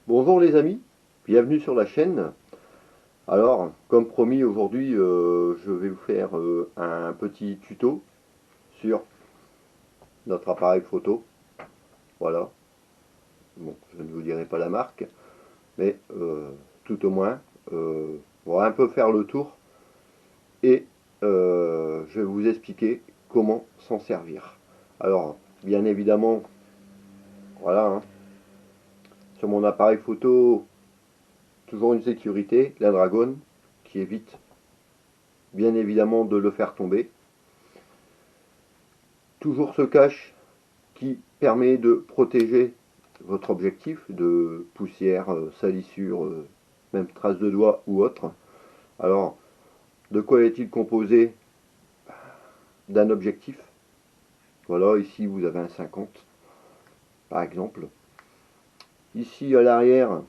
Bonjour les amis, bienvenue sur la chaîne. Alors, comme promis, aujourd'hui, je vais vous faire un petit tuto sur notre appareil photo. Voilà. Bon, je ne vous dirai pas la marque, mais tout au moins, on va un peu faire le tour et je vais vous expliquer comment s'en servir. Alors, bien évidemment, voilà, hein, sur mon appareil photo, toujours une sécurité, la Dragon, qui évite bien évidemment de le faire tomber. Toujours ce cache qui permet de protéger votre objectif de poussière, salissure, même traces de doigts ou autre. Alors, de quoi est-il composé? D'un objectif. Voilà, ici vous avez un 50 par exemple. Ici à l'arrière,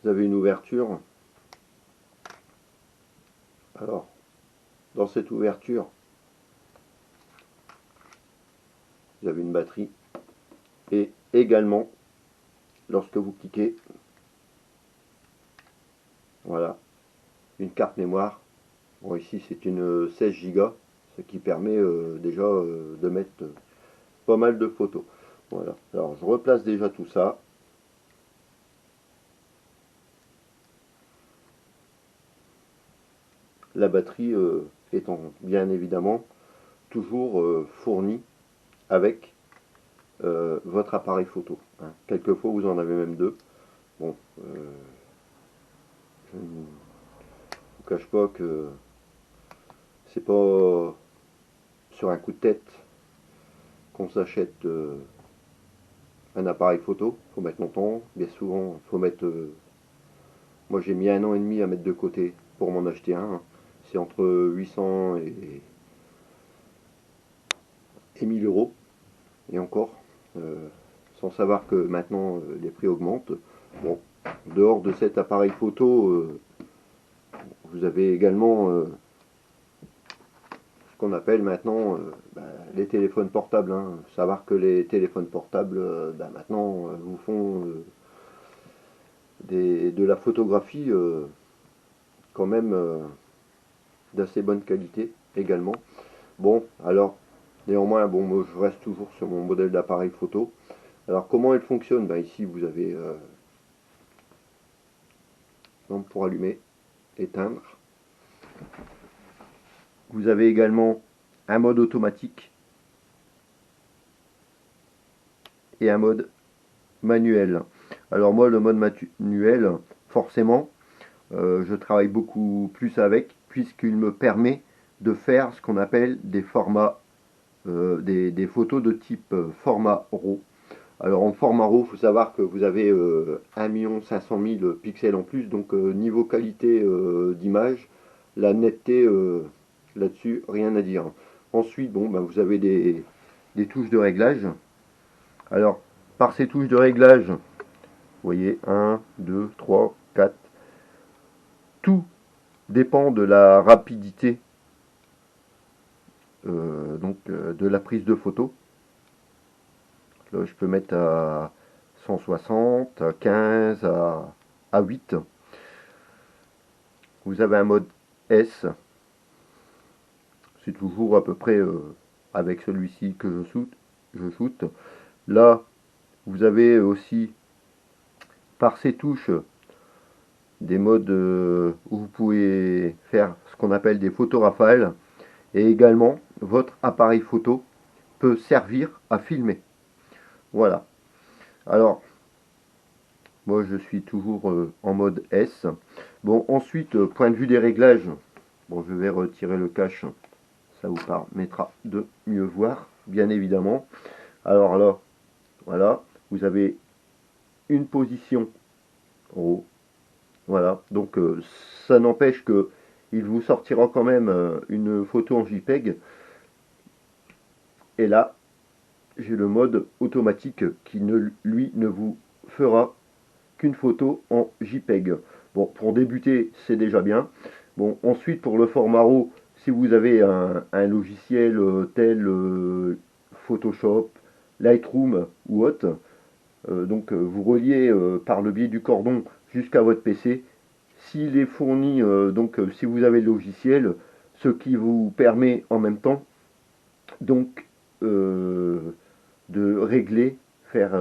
vous avez une ouverture. Alors, dans cette ouverture, vous avez une batterie. Et également, lorsque vous cliquez, voilà, une carte mémoire. Bon, ici c'est une 16 Go, ce qui permet déjà de mettre pas mal de photos. Voilà, alors je replace déjà tout ça. La batterie étant bien évidemment toujours fournie avec votre appareil photo, hein. Quelquefois vous en avez même deux. Bon, je ne vous cache pas que c'est pas sur un coup de tête qu'on s'achète un appareil photo. Faut mettre longtemps, bien souvent faut mettre moi j'ai mis 1 an et demi à mettre de côté pour m'en acheter un. C'est entre 800 et 1000 euros. Et encore, sans savoir que maintenant les prix augmentent. Bon, dehors de cet appareil photo, vous avez également ce qu'on appelle maintenant les téléphones portables, hein. Savoir que les téléphones portables maintenant vous font de la photographie quand même d'assez bonne qualité également. Bon, alors, néanmoins, bon, moi, je reste toujours sur mon modèle d'appareil photo. Alors, comment il fonctionne? Ben, ici, vous avez lampe pour allumer, éteindre. Vous avez également un mode automatique et un mode manuel. Alors, moi, le mode manuel, forcément, je travaille beaucoup plus avec, puisqu'il me permet de faire ce qu'on appelle des formats, des photos de type format RAW. Alors en format RAW, il faut savoir que vous avez 1 500 000 pixels en plus, donc niveau qualité d'image, la netteté là-dessus, rien à dire. Ensuite, bon, ben, vous avez des touches de réglage. Alors, par ces touches de réglage, vous voyez, 1, 2, 3, 4, tout dépend de la rapidité de la prise de photo. Là, je peux mettre à 160, à 15, à 8. Vous avez un mode S. C'est toujours à peu près avec celui-ci que je shoot. Là, vous avez aussi par ces touches des modes où vous pouvez faire ce qu'on appelle des photos rafales. Et également, votre appareil photo peut servir à filmer. Voilà. Alors, moi je suis toujours en mode S. Bon, ensuite, point de vue des réglages, bon, je vais retirer le cache, ça vous permettra de mieux voir, bien évidemment. Alors là, voilà, vous avez une position en haut, voilà, donc ça n'empêche que il vous sortira quand même une photo en JPEG. Et là, j'ai le mode automatique qui lui ne vous fera qu'une photo en JPEG. Bon, pour débuter, c'est déjà bien. Bon, ensuite, pour le format RAW, si vous avez un logiciel tel Photoshop, Lightroom ou autre, donc vous reliez par le biais du cordon jusqu'à votre PC. S'il est fourni, si vous avez le logiciel, ce qui vous permet en même temps donc de régler, faire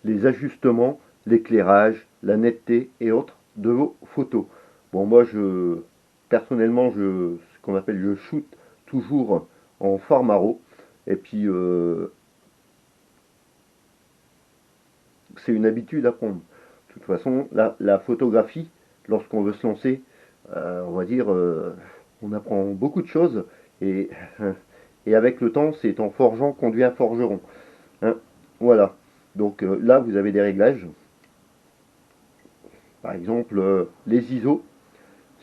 les ajustements, l'éclairage, la netteté et autres de vos photos. Bon, moi, personnellement, ce qu'on appelle, je shoot toujours en format RAW. Et puis, c'est une habitude à prendre. De toute façon, la photographie, lorsqu'on veut se lancer, on va dire, on apprend beaucoup de choses. Et, et avec le temps, c'est en forgeant qu'on devient forgeron. Hein, voilà. Donc là, vous avez des réglages. Par exemple, les ISO.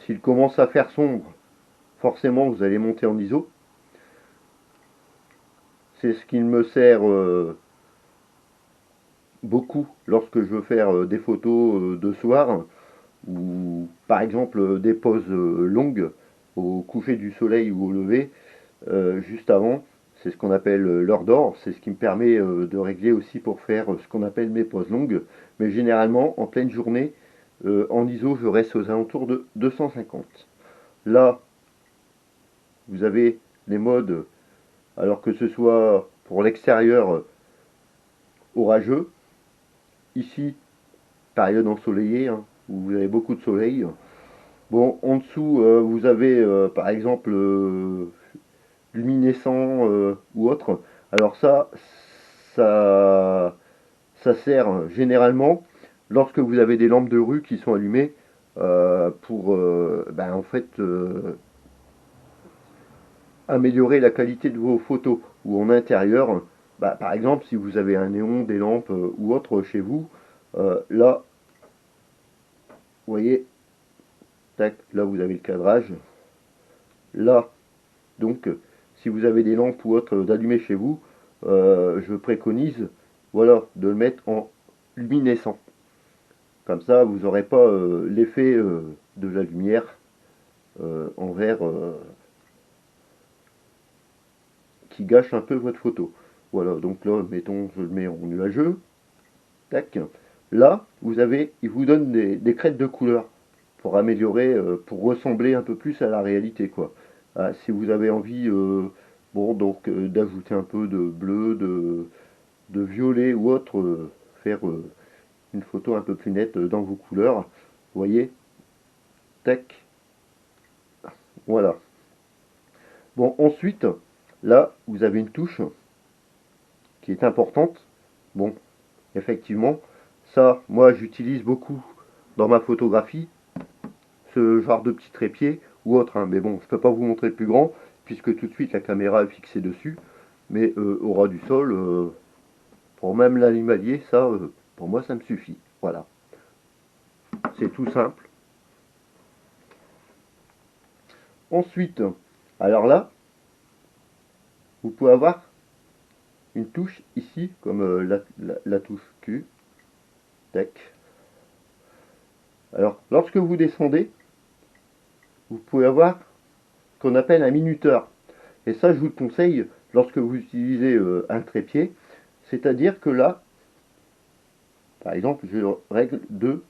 S'il commence à faire sombre, forcément, vous allez monter en ISO. C'est ce qui me sert beaucoup lorsque je veux faire des photos de soir ou par exemple des pauses longues au coucher du soleil ou au lever, juste avant. C'est ce qu'on appelle l'heure d'or. C'est ce qui me permet de régler aussi pour faire ce qu'on appelle mes pauses longues. Mais généralement, en pleine journée, en ISO, je reste aux alentours de 250. Là, vous avez les modes, alors que ce soit pour l'extérieur orageux, ici, période ensoleillée, hein, où vous avez beaucoup de soleil. Bon, en dessous, vous avez par exemple luminescent ou autre. Alors ça, ça sert généralement lorsque vous avez des lampes de rue qui sont allumées pour en fait améliorer la qualité de vos photos ou en intérieur. Par exemple, si vous avez un néon, des lampes ou autre chez vous, là, vous voyez, tac, là vous avez le cadrage. Là, donc, si vous avez des lampes ou autres d'allumer chez vous, je préconise, voilà, de le mettre en luminescent. Comme ça, vous n'aurez pas l'effet de la lumière envers qui gâche un peu votre photo. Voilà, donc là, mettons, je le mets en nuageux. Tac. Là, il vous donne des crêtes de couleur pour améliorer, pour ressembler un peu plus à la réalité, quoi. Ah, si vous avez envie, d'ajouter un peu de bleu, de violet ou autre, faire une photo un peu plus nette dans vos couleurs. Vous voyez, tac, voilà. Bon, ensuite, là, vous avez une touche qui est importante. Bon, effectivement, ça, moi, j'utilise beaucoup dans ma photographie, ce genre de petit trépied ou autre, hein. Mais bon, je ne peux pas vous montrer le plus grand, puisque tout de suite, la caméra est fixée dessus. Mais au ras du sol, pour même l'animalier, ça, pour moi, ça me suffit. Voilà, c'est tout simple. Ensuite, alors là, vous pouvez avoir une touche ici, comme la touche Q. Tac. Alors, lorsque vous descendez, vous pouvez avoir ce qu'on appelle un minuteur. Et ça, je vous le conseille lorsque vous utilisez un trépied. C'est-à-dire que là, par exemple, je règle 2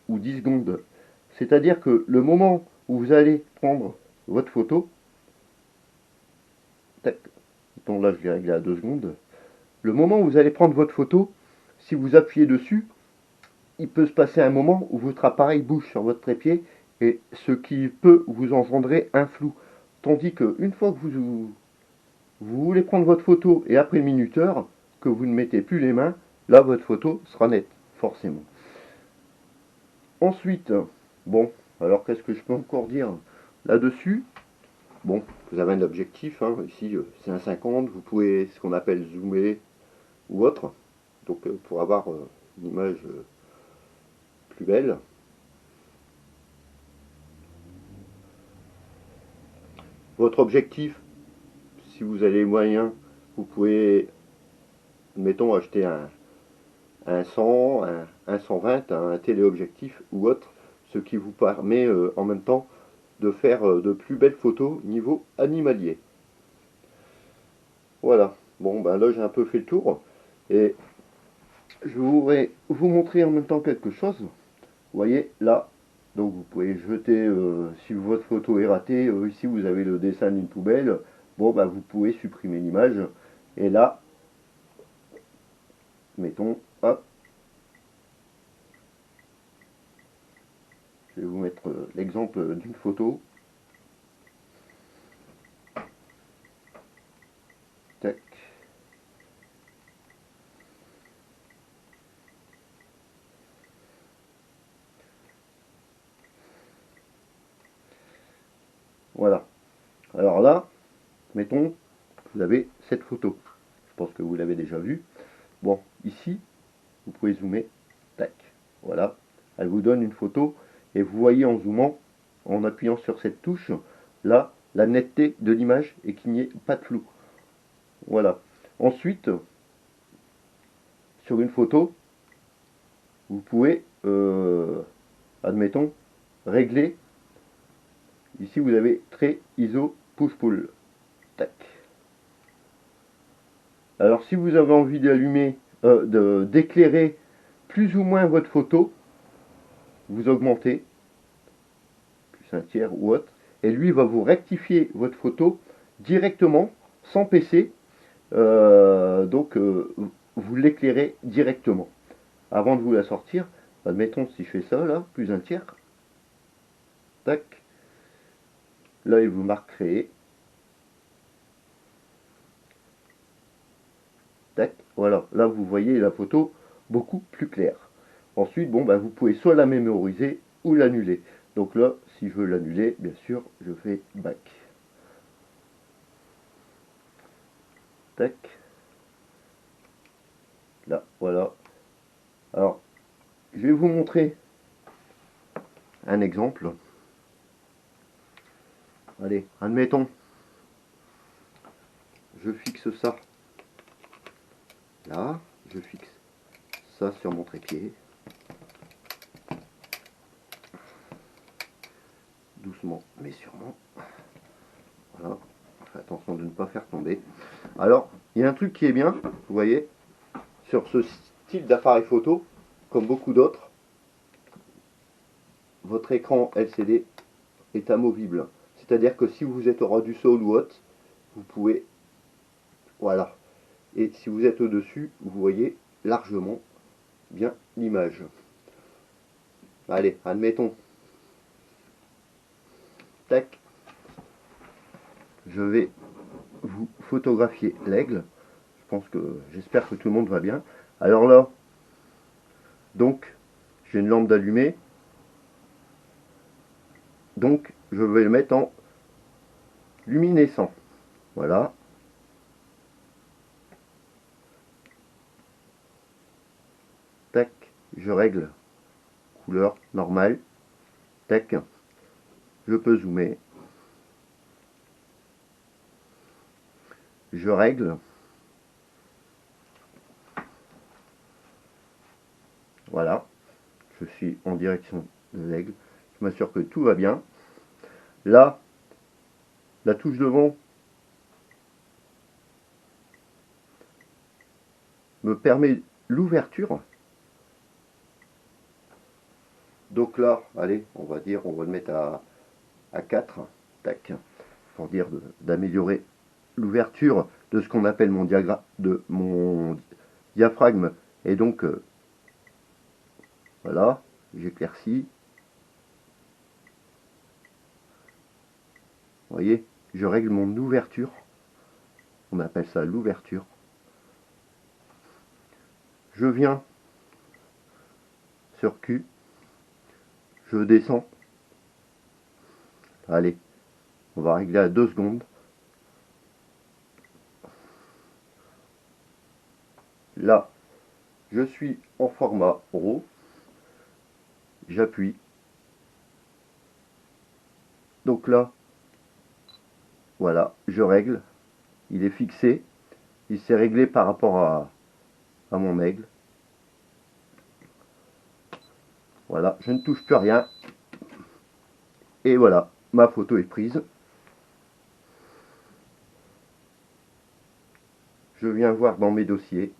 ou 10 secondes. C'est-à-dire que le moment où vous allez prendre votre photo, tac, donc là je vais régler à 2 secondes, le moment où vous allez prendre votre photo, si vous appuyez dessus, il peut se passer un moment où votre appareil bouge sur votre trépied et ce qui peut vous engendrer un flou. Tandis qu'une fois que vous voulez prendre votre photo et après le minuteur, que vous ne mettez plus les mains, là votre photo sera nette, forcément. Ensuite, bon, alors qu'est-ce que je peux encore dire là-dessus? Bon, vous avez un objectif, hein, ici c'est un 50, vous pouvez ce qu'on appelle zoomer ou autre, donc pour avoir une image plus belle. Votre objectif, si vous avez les moyens, vous pouvez, mettons, acheter un 100, un 120, un téléobjectif ou autre, ce qui vous permet en même temps de faire de plus belles photos niveau animalier. Voilà, bon ben là j'ai un peu fait le tour et je voudrais vous montrer en même temps quelque chose. Vous voyez là, donc vous pouvez jeter, si votre photo est ratée, ici vous avez le dessin d'une poubelle, bon bah vous pouvez supprimer l'image. Et là, mettons, hop, je vais vous mettre l'exemple d'une photo. Tac. Voilà. Alors là, mettons, vous avez cette photo. Je pense que vous l'avez déjà vue. Bon, ici, vous pouvez zoomer. Tac. Voilà. Elle vous donne une photo et vous voyez en zoomant, en appuyant sur cette touche, là, la netteté de l'image et qu'il n'y ait pas de flou. Voilà. Ensuite, sur une photo, vous pouvez, admettons, régler. Ici, vous avez trait ISO push-pull. Tac. Alors, si vous avez envie d'allumer, d'éclairer plus ou moins votre photo, vous augmentez, plus un tiers ou autre, et lui va vous rectifier votre photo directement, sans PC. Donc, vous l'éclairez directement. Avant de vous la sortir, admettons si je fais ça là, plus un tiers, tac, là il vous marque créer, tac, voilà, là vous voyez la photo beaucoup plus claire. Ensuite, bon, bah, vous pouvez soit la mémoriser ou l'annuler. Donc là, si je veux l'annuler, bien sûr, je fais back. Tac. Là, voilà. Alors, je vais vous montrer un exemple. Allez, admettons, je fixe ça là, je fixe ça sur mon trépied. Doucement, mais sûrement. Voilà. Faites attention de ne pas faire tomber. Alors, il y a un truc qui est bien, vous voyez, sur ce style d'appareil photo, comme beaucoup d'autres, votre écran LCD est amovible. C'est-à-dire que si vous êtes au ras du sol ou autre, vous pouvez, voilà. Et si vous êtes au-dessus, vous voyez largement bien l'image. Allez, admettons. Tac. Je vais vous photographier l'aigle. J'espère que tout le monde va bien. Alors là, donc, j'ai une lampe d'allumée. Donc, je vais le mettre en luminescent. Voilà. Tac, je règle couleur normale. Tac, je peux zoomer. Je règle. Voilà. Je suis en direction de l'aigle. Je m'assure que tout va bien. Là, la touche devant me permet l'ouverture. Donc là, allez, on va le mettre à 4, tac, pour dire d'améliorer l'ouverture de ce qu'on appelle mon diaphragme. Et donc, voilà, j'éclaircis. Vous voyez, je règle mon ouverture. On appelle ça l'ouverture. Je viens sur Q. Je descends. Allez, on va régler à 2 secondes. Là, je suis en format RAW. J'appuie. Donc là, voilà, je règle. Il est fixé. Il s'est réglé par rapport à mon aigle. Voilà, je ne touche plus rien. Et voilà, ma photo est prise. Je viens voir dans mes dossiers.